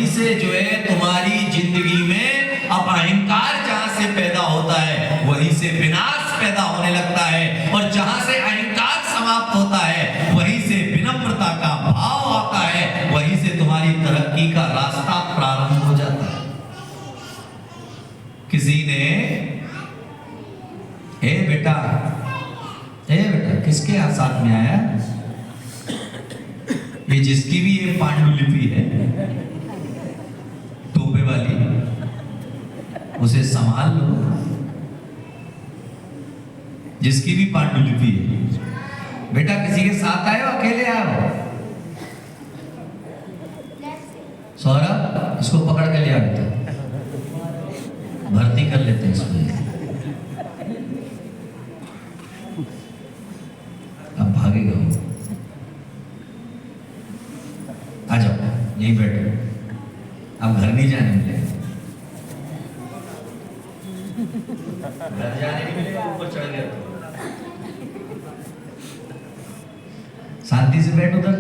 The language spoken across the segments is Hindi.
वहीं से जो है तुम्हारी जिंदगी में अब अहंकार जहां से पैदा होता है वहीं से विनाश पैदा होने लगता है, और जहां से अहंकार समाप्त होता है वहीं से विनम्रता का भाव आता है, वहीं से तुम्हारी तरक्की का रास्ता प्रारंभ हो जाता है। किसी ने ए बेटा किसके साथ में आया? ये जिसकी भी ये पांडुलिपि है तोपे वाली, उसे संभाल लो। जिसकी भी पांडुलिपि है। बेटा किसी के साथ आए हो अकेले आए हो? सौरभ इसको पकड़ के लिया बेटा, भर्ती कर लेते हैं इसमें। अब भागेगा वो। आ जाओ यहीं बैठो, अब घर नहीं जाने मिले, घर जाने के लिए ऊपर चढ़ गया तो शांति से बैठ उधर।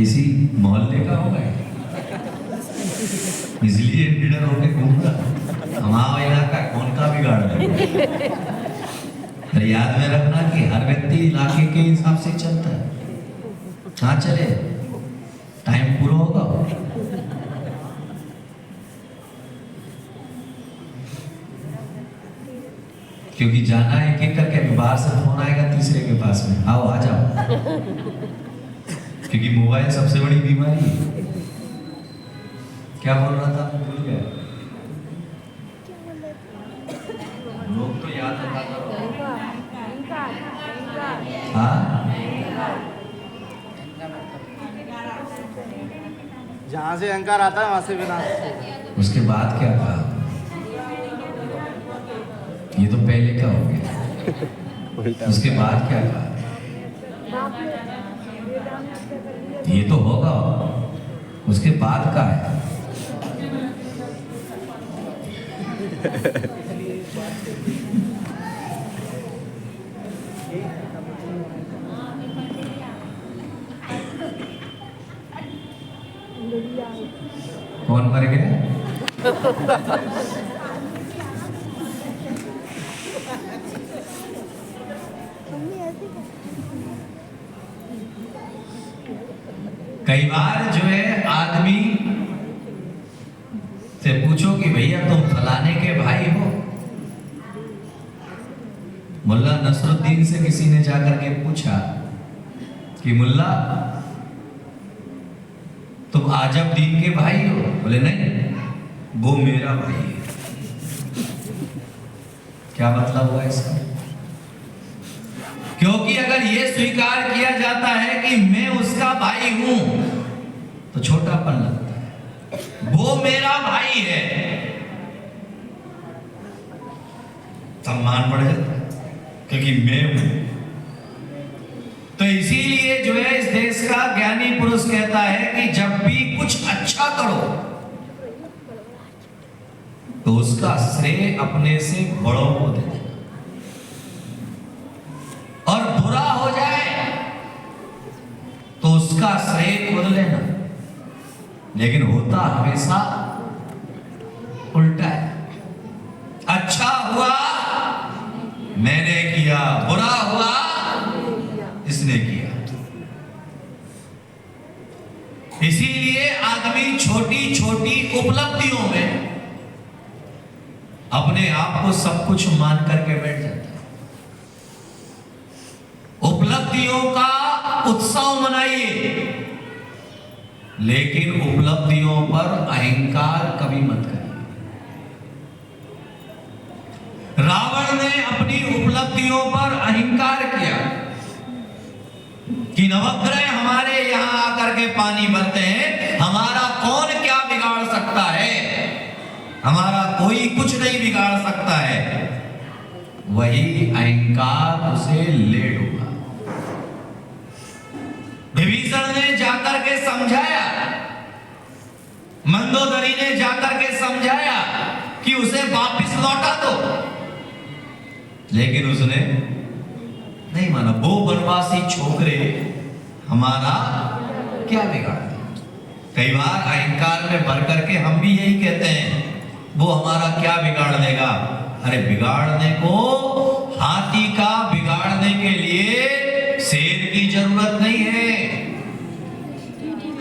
इसी मोहल्ले का होगा इसलिए निडर होके घूम रहा। हमारा इलाका कौन का बिगाड़ है? याद में रखना कि हर व्यक्ति इलाके के हिसाब से चलता है। कहाँ चले, टाइम पूरा होगा। क्योंकि जाना है एक करके, बाहर से फोन आएगा तीसरे के पास में, आओ आ जाओ। क्योंकि मोबाइल सबसे बड़ी बीमारी है। क्या बोल रहा था, भूल गया। लोग तो याद रखा करो। हाँ, जहाँ से अहंकार आता है वहां से विनाश। उसके बाद क्या कहा? ये तो पहले का हो गया। उसके बाद क्या कहा? ये तो होगा, उसके बाद का है। कौन मर गया? कई बार जो है आदमी से पूछो कि भैया तुम फलाने के भाई हो। मुल्ला नसरुद्दीन से किसी ने जाकर के पूछा कि मुल्ला तुम आजमदीन के भाई हो? बोले नहीं, वो मेरा भाई है। क्या मतलब हुआ इसका? क्योंकि अगर ये स्वीकार किया जाता है कि मैं उसका भाई हूं तो छोटापन लगता है। वो मेरा भाई है, सम्मान बढ़ जाता है क्योंकि मैं हूं। तो इसीलिए जो है इस देश का ज्ञानी पुरुष कहता है कि जब भी कुछ अच्छा करो तो उसका श्रेय अपने से बड़ों को दे देना, और बुरा हो जाए तो उसका श्रेय खुद लेना। लेकिन होता हमेशा उल्टा है। अच्छा हुआ मैंने किया, बुरा हुआ इसने किया। इसीलिए आदमी छोटी छोटी उपलब्धियों में अपने आप को सब कुछ मान करके बैठ जाता है। उपलब्धियों का उत्सव मनाइए, लेकिन उपलब्धियों पर अहंकार कभी मत करिए। रावण ने अपनी उपलब्धियों पर अहंकार किया कि नवग्रह हमारे यहां आकर के पानी भरते हैं, हमारा कौन क्या बिगाड़ सकता है, हमारा कोई कुछ नहीं बिगाड़ सकता है। वही अहंकार उसे ले डूबा। विभीषण ने जाकर के समझाया, मंदोदरी ने जाकर के समझाया कि उसे वापस लौटा दो, लेकिन उसने नहीं माना। वो वनवासी छोकरे हमारा क्या बिगाड़ दिया? कई बार अहंकार में भर करके हम भी यही कहते हैं, वो हमारा क्या बिगाड़ देगा। अरे बिगाड़ने को, हाथी का बिगाड़ने के लिए शेर की जरूरत नहीं है।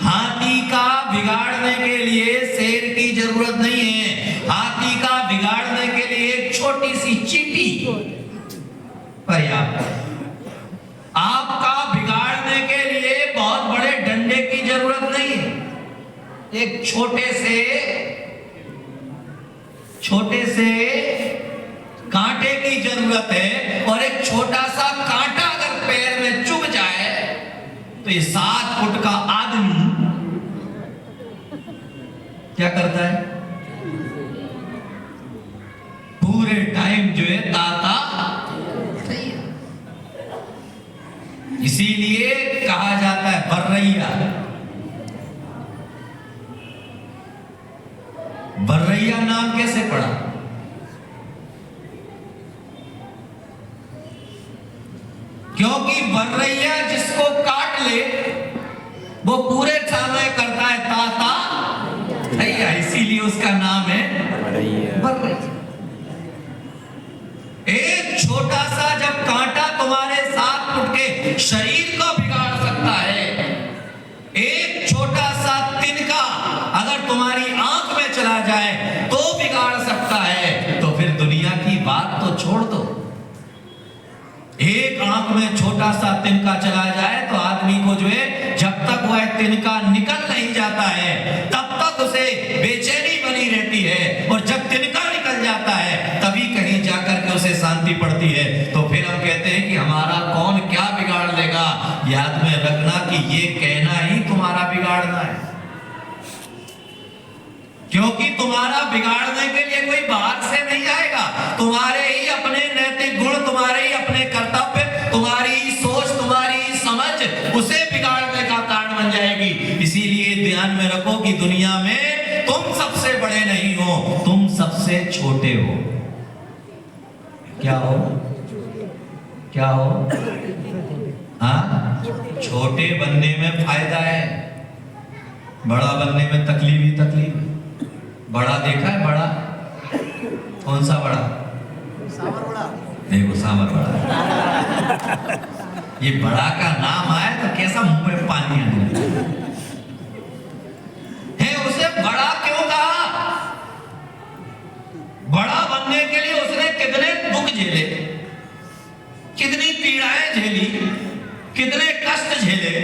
हाथी का बिगाड़ने के लिए शेर की जरूरत नहीं है। हाथी का बिगाड़ने के लिए एक छोटी सी चींटी पर्याप्त है। आपका बिगाड़ने के लिए बहुत बड़े डंडे की जरूरत नहीं है। एक छोटे से कांटे की जरूरत है, और एक छोटा सा कांटा अगर पैर में चुभ जाए तो ये 7 फुट का आदमी क्या करता है? पूरे टाइम जो है ताता। इसीलिए कहा जाता है बर्रैया। बर्रैया नाम कैसे पड़ा? क्योंकि बर्रैया जिसको काट ले वो पूरे समय करता है ताता भैया, इसीलिए उसका नाम है बर्रैया। एक छोटा सा जब कांटा तुम्हारे 7 फुट के शरीर को बिगाड़ सकता है, एक छोटा सा तिनका अगर तुम्हारी आंख में चला जाए तो बिगाड़ सकता है, तो फिर दुनिया की बात तो छोड़ दो। एक आंख में छोटा सा तिनका चला जाए तो आदमी को जो है, जब तक वह तिनका निकल नहीं जाता है तब तक उसे बेचैनी बनी रहती है, और जब तिनका निकल जाता है तभी कहीं जाकर के उसे शांति पड़ती है। तो फिर हम कहते हैं कि हमारा कौन क्या बिगाड़ देगा। याद में रखना कि ये कहना ही तुम्हारा बिगाड़ना है, क्योंकि तुम्हारा बिगाड़ने के लिए कोई बाहर से नहीं आएगा। तुम्हारे ही अपने नैतिक गुण, तुम्हारे ही अपने कर्तव्य, तुम्हारी सोच, तुम्हारी समझ उसे बिगाड़ने का कारण बन जाएगी। इसीलिए ध्यान में रखो कि दुनिया में तुम सबसे बड़े नहीं हो, तुम सबसे छोटे हो। क्या हो? क्या हो? हाँ, छोटे बनने में फायदा है, बड़ा बनने में तकलीफ ही तकलीफ है। बड़ा देखा है? बड़ा कौन सा बड़ा? सावर बड़ा। देखो सावर बड़ा। ये बड़ा का नाम आया तो कैसा मुंह में पानी आने लगा है। उसे बड़ा क्यों कहा? बड़ा बनने के लिए उसने कितने दुख झेले, कितनी पीड़ाएं झेली, कितने कष्ट झेले।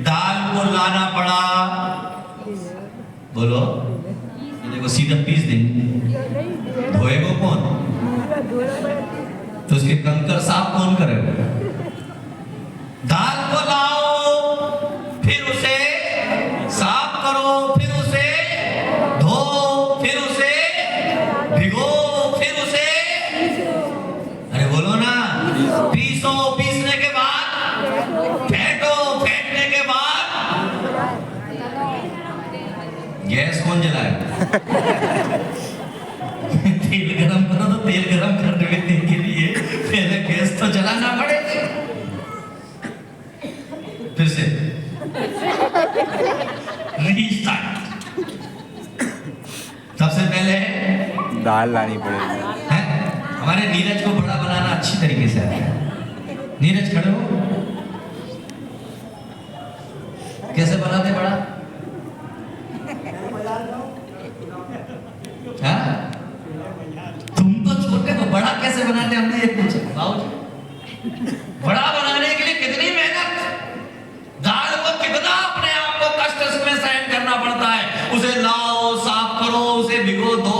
दाल को लाना पड़ा, बोलो देखो सीधा पीस देंगे, धोएगा कौन? तो उसके कंकर साफ कौन करेगा? दाल को लाओ, फिर उसे साफ करो, फिर उसे धो, फिर उसे भिगो, फिर उसे अरे बोलो ना, पीसो, पीसने के बाद फेंटो, फेंटने के बाद गैस कौन जलाए? तेल गरम करो, तो तेल गरम करने के लिए पहले गैस तो जलाना पड़ेगा। फिर से रीस्टार्ट। सबसे पहले दाल लानी पड़ेगी। हमारे नीरज को बड़ा बनाना अच्छी तरीके से आता है। नीरज खड़े हो, कैसे बनाते बड़ा? तुम तो छोटे हो, बड़ा कैसे बनाते हमने ये पूछा। बड़ा बनाने के लिए कितनी मेहनत, दाल को कितना अपने आप को कष्ट में सहन करना पड़ता है। उसे लाओ, साफ करो, उसे भिगो दो,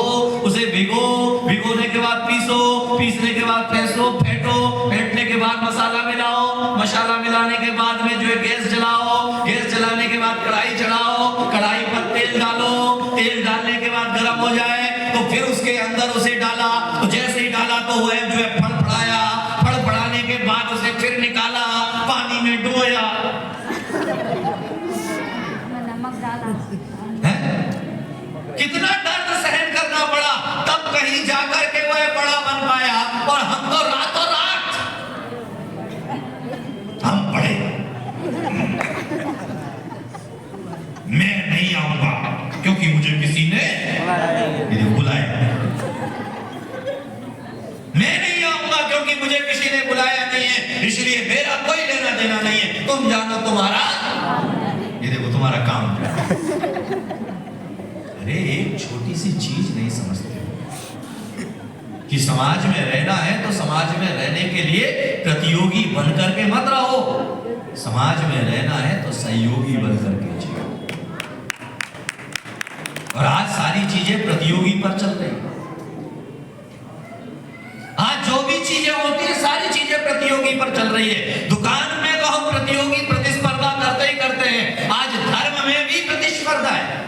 उसे भिगो, भिगोने के बाद पीसो, पीसने के बाद फेंसो, फेंटो, फेंटने के बाद मसाला मिलाओ, मसाला मिलाने के बाद में जो है गैस जलाओ, गैस जलाने के बाद कढ़ाई चढ़ाओ, कढ़ाई पर तेल डालो, तेल डालने के बाद गर्म हो जाए तो फिर उसके अंदर उसे डाला, तो जैसे ही डाला तो वो जो है फड़फड़ाया, फड़फड़ाने के बाद उसे फिर निकाला, पानी में डुबोया, नमक डाला। कितना दर्द सहन करना पड़ा, तब कहीं जाकर के वह बड़ा बन पाया। और हम तो रातों रात हम पढ़े। मैं नहीं आऊंगा क्योंकि मुझे किसी ने बुलाया। मैं नहीं आऊंगा क्योंकि मुझे किसी ने बुलाया नहीं है, इसलिए मेरा कोई लेना देना नहीं है। तुम जानो तुम्हारा, ये देखो तुम्हारा काम। अरे एक छोटी सी चीज नहीं समझते कि समाज में रहना है तो समाज में रहने के लिए प्रतियोगी बनकर के मत रहो, समाज में रहना है तो सहयोगी बनकर के जियो। और आज सारी चीजें प्रतियोगी पर चल रही है। आज जो भी चीजें होती है सारी चीजें प्रतियोगी पर चल रही है। दुकान में तो हम प्रतियोगी प्रतिस्पर्धा करते ही करते हैं, आज धर्म में भी प्रतिस्पर्धा है।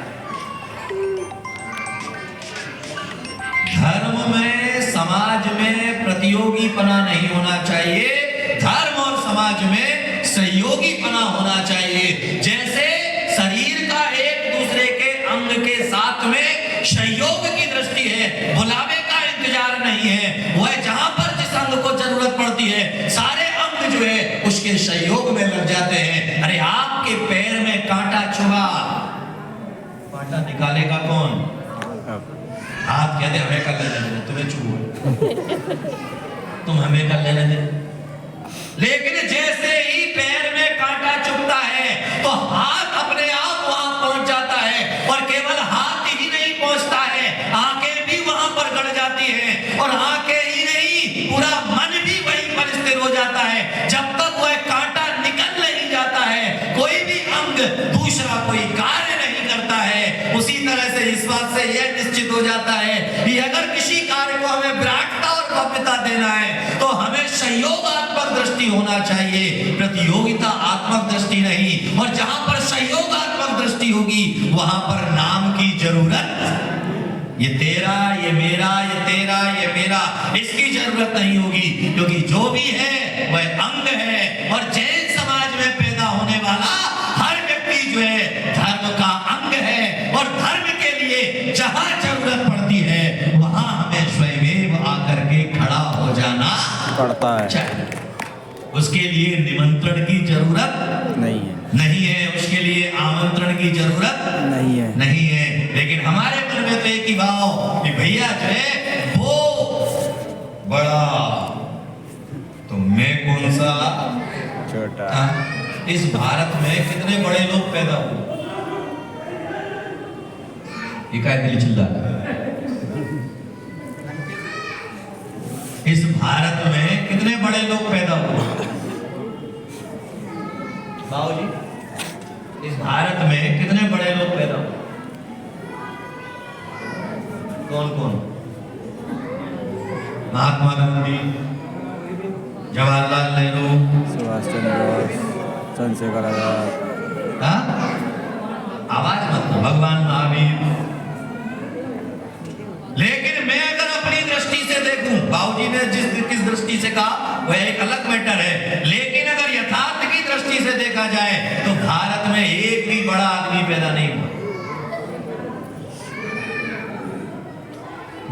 धर्म में, समाज में प्रतियोगीपना नहीं होना चाहिए, धर्म और समाज में सहयोगीपना होना चाहिए। जैसे शरीर का एक दूसरे के अंग के साथ में सहयोग की दृष्टि है, बुलावे का इंतजार नहीं है, वह जहां पर जिस अंग को जरूरत पड़ती है सारे अंग जो है उसके सहयोग में लग जाते हैं। अरे आपके पैर में कांटा चुभा, कांटा निकालेगा कौन? आप कहते हमें कर लेने दे, तुम्हें चुभो, तुम हमें कर लेने दे। लेकिन जैसे ही पैर में कांटा चुभता है तो हाथ अपने आप वहां पहुंच जाता है, और केवल हाथ ही नहीं पहुंचता है, आंखें भी वहां पर गड़ जाती हैं, और आंखें ही नहीं पूरा मन भी वहीं पर स्थिर हो जाता है। जब तक वह कांटा निकल नहीं जाता है कोई भी अंग दूसरा कोई कार्य नहीं करता है। उसी तरह से इस बात से यह निश्चित हो जाता है कि अगर किसी कार्य को हमें विराटता और भव्यता देना है तो हमें सहयोगात्मक दृष्टि होना चाहिए, प्रतियोगिता आत्मक दृष्टि नहीं। और जहां पर सहयोगात्मक दृष्टि होगी वहां पर नाम की जरूरत, ये तेरा, ये मेरा, ये तेरा, ये मेरा, इसकी जरूरत नहीं होगी, क्योंकि जो भी है वह अंग है। और जैन समाज में पैदा होने वाला हर व्यक्ति जो है धर्म का अंग है, और धर्म के लिए जहां जरूरत पड़ती है वहां हमें स्वयं आकर के खड़ा हो जाना पड़ता है। उसके लिए निमंत्रण की जरूरत नहीं है, उसके लिए आमंत्रण की जरूरत नहीं है। लेकिन हमारे मन में तो एक ही भाव कि भैया जो है वो बड़ा तो मैं कौन सा छोटा। इस भारत में कितने बड़े लोग पैदा हुए, इकाई चिल्ला। इस भारत में कितने बड़े लोग पैदा हुए बाबूजी, इस भारत में कितने बड़े लोग पैदा हुए? कौन कौन? महात्मा गांधी, जवाहरलाल नेहरू, सुभाष चंद्र बोस, चंद्रशेखर आजाद। आवाज मत दो, भगवान महावीर। लेकिन मैं अगर अपनी दृष्टि से देखूं, बाबूजी ने किस दृष्टि से कहा वह एक अलग मैटर है, लेकिन अगर यथार्थ की दृष्टि से देखा जाए तो भारत में एक भी बड़ा आदमी पैदा नहीं हुआ।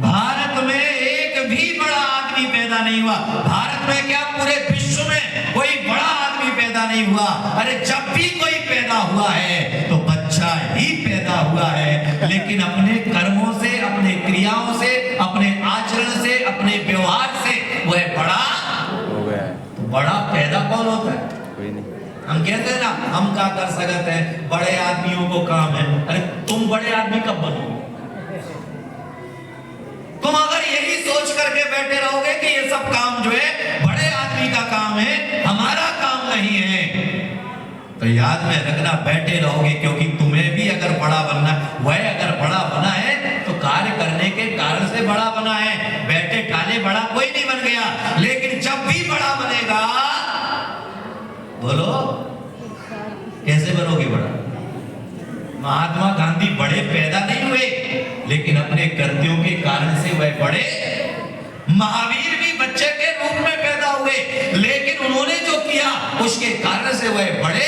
भारत में एक भी बड़ा आदमी पैदा नहीं हुआ। भारत में क्या पूरे विश्व में कोई बड़ा आदमी पैदा नहीं हुआ। अरे जब भी कोई पैदा हुआ है तो बच्चा ही पैदा हुआ है, लेकिन अपने कर्मों से, अपने क्रियाओं से, अपने आचरण से, अपने व्यवहार से वह बड़ा हो गया है। तो बड़ा पैदा कौन होता है? कोई नहीं। हम कहते हैं ना हम क्या कर सकते हैं, बड़े आदमियों को काम है। अरे तुम बड़े आदमी कब बनोगे? तुम अगर यही सोच करके बैठे रहोगे कि ये सब काम जो है बड़े आदमी का काम है, हमारा काम नहीं है, तो याद में रखना बैठे रहोगे, क्योंकि तुम्हें भी अगर बड़ा बनना, वह अगर बड़ा बना है तो कार्य करने के कारण से बड़ा बना है। बैठे ठाले बड़ा कोई नहीं बन गया, लेकिन जब भी बड़ा बनेगा, बोलो कैसे बनोगे बड़ा? महात्मा गांधी बड़े पैदा नहीं हुए, लेकिन अपने कृत्यों के कारण से वह बड़े। महावीर भी बच्चे के रूप में पैदा हुए, लेकिन उन्होंने जो किया उसके कारण से वह बड़े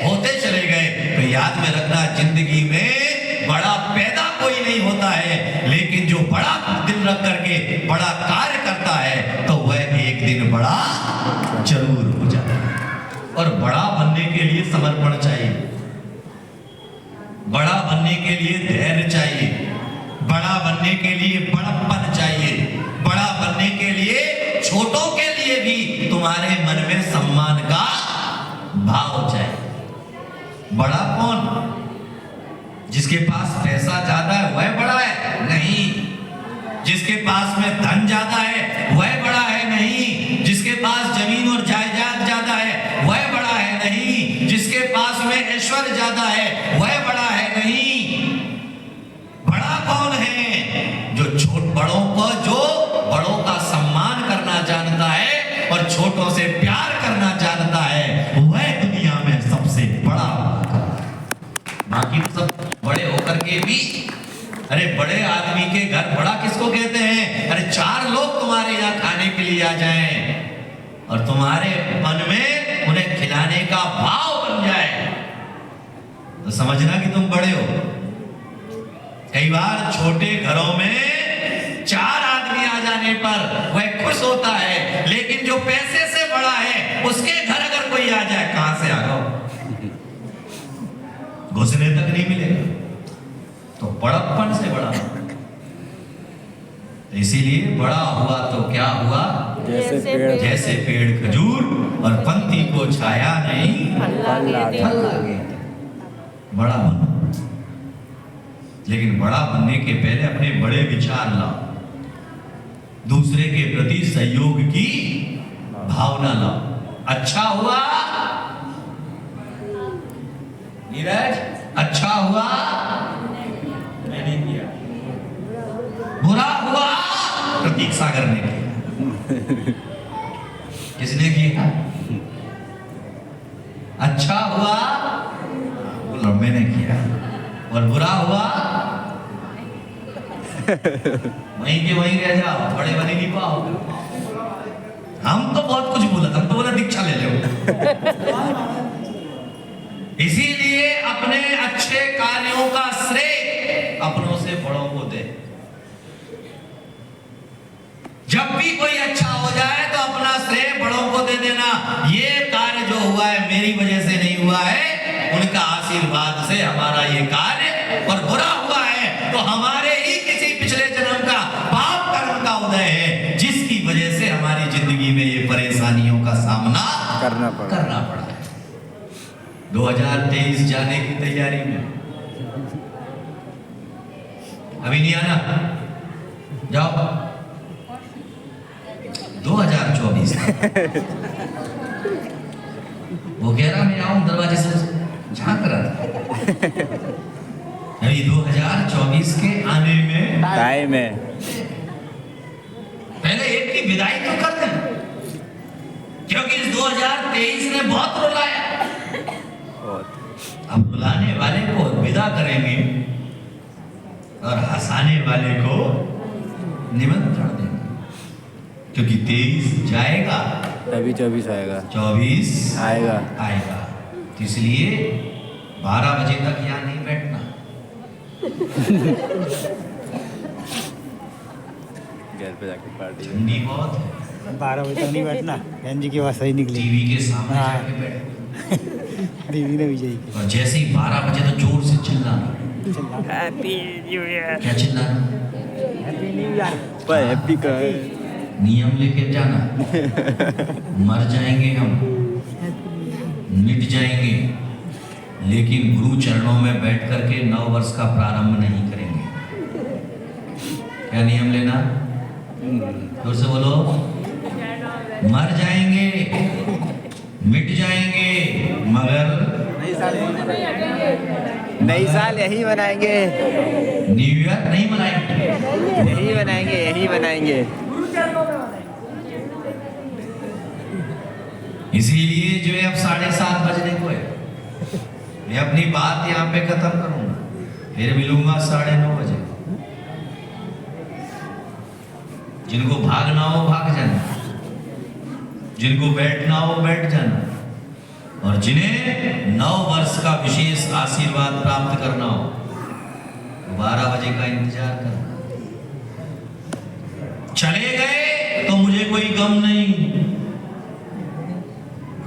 होते चले गए। तो याद में रखना, जिंदगी में बड़ा पैदा कोई नहीं होता है, लेकिन जो बड़ा दिल रख करके बड़ा कार्य करता है तो वह एक दिन बड़ा जरूर हो जाता है। और बड़ा बनने के लिए समर्पण चाहिए। बनने के लिए धैर्य चाहिए, बड़ा बनने के लिए बड़प्पन चाहिए, बड़ा बनने के लिए छोटों के लिए भी तुम्हारे मन में सम्मान का भाव चाहिए। बड़ा कौन? जिसके पास पैसा ज्यादा है वह बड़ा है? नहीं। जिसके पास में धन ज्यादा है वह बड़ा है? नहीं। जिसके पास जमीन और जायदाद ज्यादा है वह बड़ा है? नहीं। जिसके पास में ऐश्वर्य ज्यादा है वह बड़ा है? नहीं। बड़ा कौन है? जो बड़ों का सम्मान करना जानता है और छोटों से प्यार करना जानता है, वह दुनिया में सबसे बड़ा। बाकी सब बड़े होकर के भी, अरे बड़े आदमी के घर बड़ा किसको कहते हैं? अरे 4 लोग तुम्हारे यहाँ खाने के लिए आ जाएं और तुम्हारे मन में उन्हें खिलाने का भाव बन जाए तो समझना कि तुम बड़े हो। कई बार छोटे घरों में 4 आदमी आ जाने पर वह खुश होता है, लेकिन जो पैसे से बड़ा है उसके घर अगर कोई आ जाए, कहां से आ गया, घुसने तक नहीं मिलेगा। तो बड़प्पन से बड़ा, इसीलिए बड़ा हुआ तो क्या हुआ? जैसे पेड़ खजूर और पंथी को छाया नहीं फल लागे। बड़ा बनो, लेकिन बड़ा बनने के पहले अपने बड़े विचार लाओ, दूसरे के प्रति सहयोग की भावना लाओ। अच्छा हुआ नीरज, अच्छा हुआ मैंने किया, बुरा हुआ प्रतीक सागर ने किया। किसने किया? अच्छा हुआ मैंने किया, और बुरा हुआ वहीं के वहीं रह जाओ, बड़े बने नहीं पाओ। हम तो बहुत कुछ बोला, हम तो बोला दीक्षा ले लो। इसीलिए अपने अच्छे कार्यों का श्रेय अपनों से बड़ों को दे। जब भी कोई अच्छा हो जाए तो अपना श्रेय बड़ों को दे देना। ये कार्य जो हुआ है मेरी वजह से नहीं हुआ है, उनका आशीर्वाद से हमारा ये कार्य, और बुरा हुआ है तो हमारे ही किसी पिछले जन्म का पाप कर्म का उदय है, जिसकी वजह से हमारी जिंदगी में ये परेशानियों का सामना करना पड़ा है। 2023 जाने की तैयारी में, अभी नहीं आना, जाओ 2024 वो कह रहा मैं आऊं, दरवाजे से झांक रहा था। अभी 2024 के आने में टाइम है, पहले एक की विदाई तो कर दें, क्योंकि इस 2023 ने बहुत रुलाया। अब रुलाने वाले को विदा करेंगे और हंसाने वाले को निमंत्रण देंगे, क्योंकि 23 जाएगा तभी 24 आएगा, 24 आएगा। तो इसलिए 12 बजे तक यहाँ नहीं बैठना। घर पे जाके पार्टी ठंडी बहुत है, 12 बजे तक नहीं बैठना, बहन जी की आवाज सही निकली। टीवी के सामने हाँ। जाके बैठ, दीदी ने विजय और जैसे ही 12 बजे तो जोर से चिल्लाना। हैप्पी न्यू ईयर, क्या चिल्लाना? Happy new year. पर हैप्पी का नियम लेके जाना। मर जाएंगे हम, मिट जाएंगे, लेकिन गुरु चरणों में बैठ करके 9 वर्ष का प्रारंभ नहीं करेंगे। क्या नियम लेना? जोर से बोलो। मर जाएंगे, मिट जाएंगे, मगर नई साल यही मनाएंगे, न्यू ईयर नहीं मनाएंगे। यही बनाएंगे, यही बनाएंगे। इसीलिए जो है अब 7:30 बजने को है, मैं अपनी बात यहाँ पे खत्म करूंगा, फिर मिलूंगा 9:30 बजे। जिनको भागना हो भाग जाना, जिनको बैठना हो बैठ जाना, और जिन्हें 9 वर्ष का विशेष आशीर्वाद प्राप्त करना हो 12 बजे का इंतजार करना। चले गए तो मुझे कोई गम नहीं,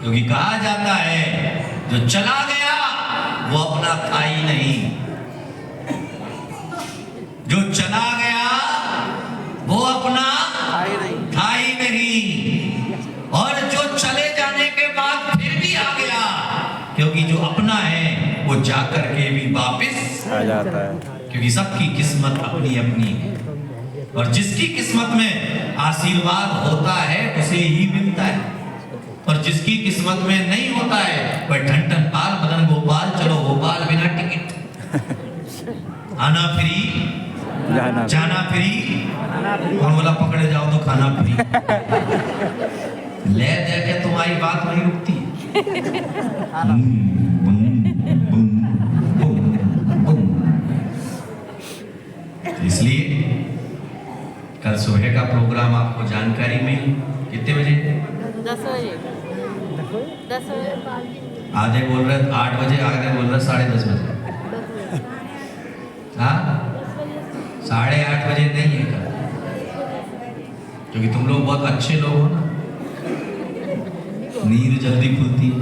क्योंकि कहा जाता है जो चला गया वो अपना था ही नहीं। जो चला गया वो अपना था ही नहीं, और जो चले जाने के बाद फिर भी आ गया, क्योंकि जो अपना है वो जाकर के भी वापस आ जाता है। क्योंकि सबकी किस्मत अपनी अपनी है, और जिसकी किस्मत में आशीर्वाद होता है उसे ही मिलता है, और जिसकी किस्मत में नहीं होता है वह ठन पाल मदन गोपाल, चलो गोपाल बिना टिकट, आना फ्री जाना फ्री, कौन बोला पकड़े जाओ तो खाना फ्री। ले दे के तुम्हारी बात वही रुकती है। इसलिए कल सुबह का प्रोग्राम आपको जानकारी मिली कितने बजे? 10 बजे। 10 बजे। आधे बोल रहे 8 बजे, आधे बोल रहे 10:30 बजे। हाँ 8:30 बजे नहीं है कल, क्योंकि तुम लोग बहुत अच्छे लोग हो ना, नींद जल्दी खुलती है,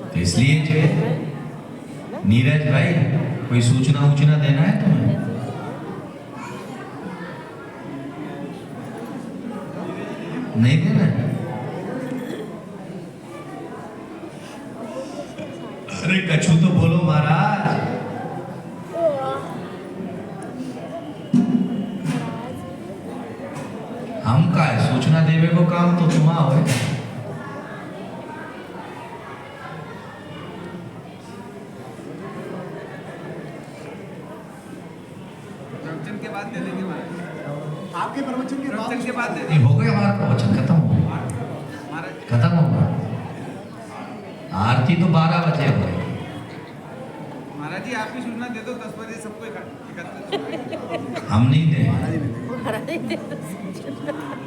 तो इसलिए जो है नीरज भाई कोई सूचना देना है तुम्हें? नहीं देना है? अरे कछु तो बोलो महाराज। हम का है सूचना देवे को काम तो तुम्हारा हो। प्रवचन के बाद दे देंगे महाराज, आपके प्रवचन के बाद दे नहीं हो गया हमारा प्रवचन, खत्म हो गया, महाराज। खत्म होगा। आरती तो 12 बजे हो गई। महाराज जी आप भी सूचना दे दो, 10 बजे सबको एकत्रित। हम नहीं दे,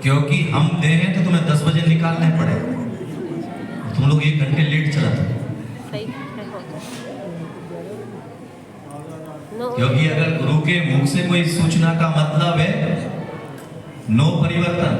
क्योंकि हम दे हैं तो तुम्हें 10 बजे निकालने पड़े, तुम लोग 1 घंटे लेट चला था। क्योंकि अगर गुरु के मुख से कोई सूचना का मतलब है नो परिवर्तन,